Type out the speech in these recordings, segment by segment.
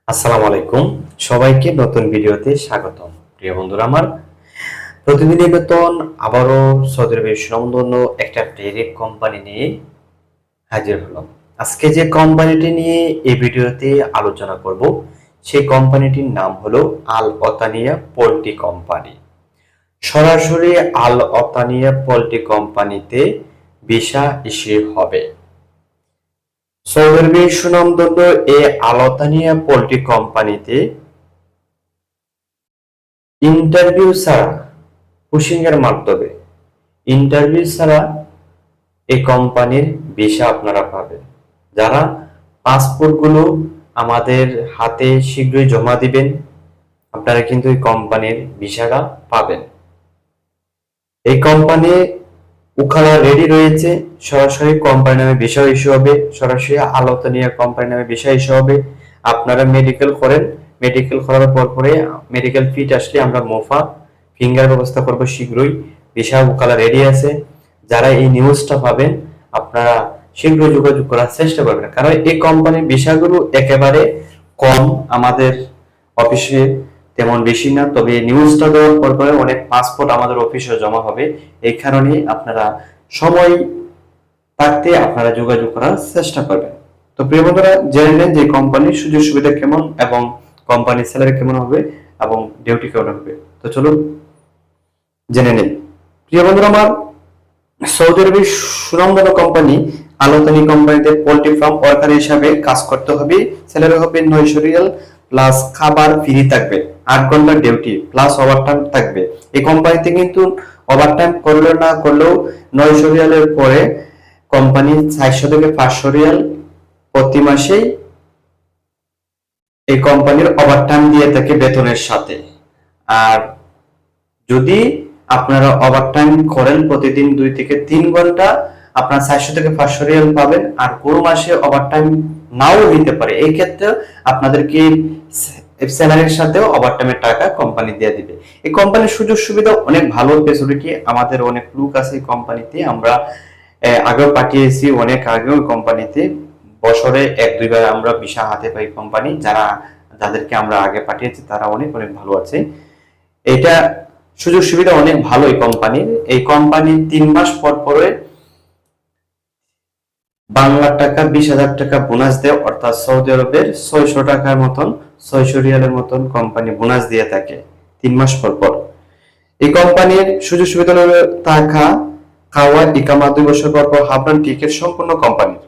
আসসালামু আলাইকুম, সবাইকে নতুন ভিডিওতে স্বাগতম। প্রিয় বন্ধুরা আমার, প্রতিদিনের মতন আবারও সৌদি আরবের সুনামধন্য একটা ডাইরেক্ট কোম্পানি নিয়ে হাজির হলাম। আজকে যে কোম্পানিটি নিয়ে এই ভিডিওতে আলোচনা করব সেই কোম্পানিটির নাম হলো আল ওতানিয়া পোল্ট্রি কোম্পানি। সরাসরি আল ওতানিয়া পোল্ট্রি কোম্পানিতে ভিসা ইস্যু হবে। সৌদি আরবের সুনামধন্য এই আল ওতানিয়া পোল্ট্রি কোম্পানিতে ইন্টারভিউ ছাড়া, পুশিং এর মাধ্যমে ইন্টারভিউ ছাড়া এই কোম্পানির ভিসা আপনারা পাবেন। যারা পাসপোর্ট গুলো আমাদের হাতে শীঘ্রই জমা দিবেন, আপনারা কিন্তু এই কোম্পানির ভিসাটা পাবেন। এই কোম্পানি উখালা রেডি রয়েছে, সরাসরি কোম্পানি নামে ভিসা ইস্যু হবে, সরাসরি আল ওতানিয়া কোম্পানি নামে ভিসা ইস্যু হবে। আপনারা মেডিকেল করেন, মেডিকেল করার পরে মেডিকেল ফিট আসলে আমরা মোফা ফিঙ্গার ব্যবস্থা করব শীঘ্রই। ভিসা উকালা রেডি আছে। যারা এই নিউজটা পাবেন আপনারা শীঘ্রই যোগাযোগ করার চেষ্টা করবেন, কারণ এই কোম্পানির ভিসাগুলো একেবারে কম, আমাদের অফিসে তেমন বেশি না। তবে নিউজটা দেওয়ার পরে অনেক পাসপোর্ট আমাদের অফিসে জমা হবে। এই কারণে আপনারা সময় থাকতে আপনারা যোগাযোগ করার চেষ্টা করবেন। তো প্রিয় বন্ধুরা, জেনে নেন যে কোম্পানির সুযোগ সুবিধা কেমন এবং কোম্পানির স্যালারি কেমন হবে এবং ডিউটি কেমন হবে। তো চলুন জেনে নেই। প্রিয় বন্ধুরা আমার, সৌদি আরবের সুনামধন্য কোম্পানি আল ওতানিয়া কোম্পানিতে পোল্ট্রি ফার্ম ওয়ার্কার হিসাবে কাজ করতে হবে। স্যালারি হবে 900 রিয়াল প্লাস খাবার ফ্রি থাকবে, 8 ঘন্টা ডিউটি প্লাস ওভারটাইম থাকবে। এই কোম্পানিতে কিন্তু ওভারটাইম করলেও না করলেও 900 রিয়ালের পরে কোম্পানি 400 থেকে 500 রিয়াল প্রতি মাসেই এই কোম্পানির ওভারটাইম দিয়ে থাকে বেতনের সাথে। আর যদি আপনারা ওভারটাইম করেন প্রতিদিন 2 থেকে 3 ঘন্টা, আপনারা 400 থেকে 500 রিয়াল পাবেন। আর কোনো মাসে ওভারটাইম নাও নিতে পারে, এই ক্ষেত্রে আপনাদেরকে স্যালারির সাথে ওভারটাইমের টাকা কোম্পানি দিয়ে দিবে। এই কোম্পানির সুযোগ সুবিধা অনেক ভালো, ফেসিলিটি আমাদের অনেক লোক আছে এই কোম্পানিতে। আমরা আগেও পাঠিয়েছি, অনেক আগেও কোম্পানিতে বছরে 1-2 বার আমরা ভিসা হাতে পাই। কোম্পানি যাদেরকে আমরা আগে পাঠিয়েছি তারা অনেক অনেক ভালো আছে। এটা সুযোগ সুবিধা অনেক ভালো এই কোম্পানির। এই কোম্পানি 3 মাস পর পরে বাংলা টাকা 20,000 টাকা বোনাস দেয়, অর্থাৎ সৌদি আরবের 600 টাকার মতন, 600 রিয়ালের মতন কোম্পানি বোনাস দিয়ে থাকে 3 মাস পর পর। এই কোম্পানির সুযোগ সুবিধা হলো থাকা, খাওয়া, ইকামা 2 বছর পর পর হাফ রান টিকিট সম্পূর্ণ কোম্পানির।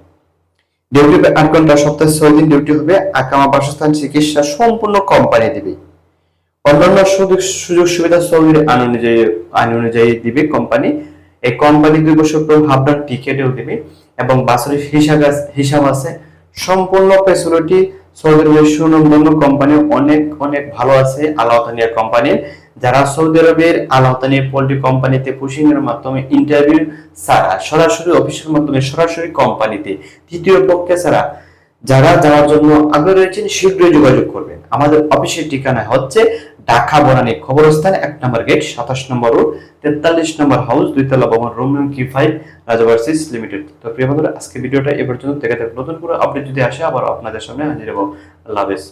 ডিউটি 8 ঘন্টা, সপ্তাহে 6 দিন ডিউটি হবে। আকামা, বাসস্থান, চিকিৎসা সম্পূর্ণ কোম্পানি দিবে। অন্যান্য সুযোগ সুবিধা সৌদির আইন অনুযায়ী দিবে কোম্পানি। এই কোম্পানি 2 বছর পর হাফ রান টিকিটও দিবে এবং বাৎসরিক হিসাব আছে। সম্পূর্ণ ফ্যাসিলিটি সৌদি আরবের সুনামধন্য কোম্পানি অনেক অনেক ভালো আছে আল ওতানিয়া কোম্পানির। যারা সৌদি আরবের আল ওতানিয়া পোল্ট্রি কোম্পানিতে পুশিং এর মাধ্যমে ইন্টারভিউ ছাড়া, সরাসরি অফিসের মাধ্যমে সরাসরি কোম্পানিতে তৃতীয় পক্ষে ছাড়া যারা যাওয়ার জন্য আগ্রহী রয়েছেন শীঘ্রই যোগাযোগ করবেন। আমাদের অফিসের ঠিকানা হচ্ছে ঢাকা বনানী কবরস্থান 1 নম্বর গেট, 27 নম্বর রোড, 43 নম্বর হাউস, 2 তলা ভবন, রুম Q5, রাজাভার্সিস লিমিটেড। তো প্রিয় বন্ধুরা, আজকে ভিডিওটা এ পর্যন্ত। দেখা যাক নতুন কোনো আপডেট যদি আসে আবার আপনাদের সামনে হাজির হব। আল্লাহ হাফেজ।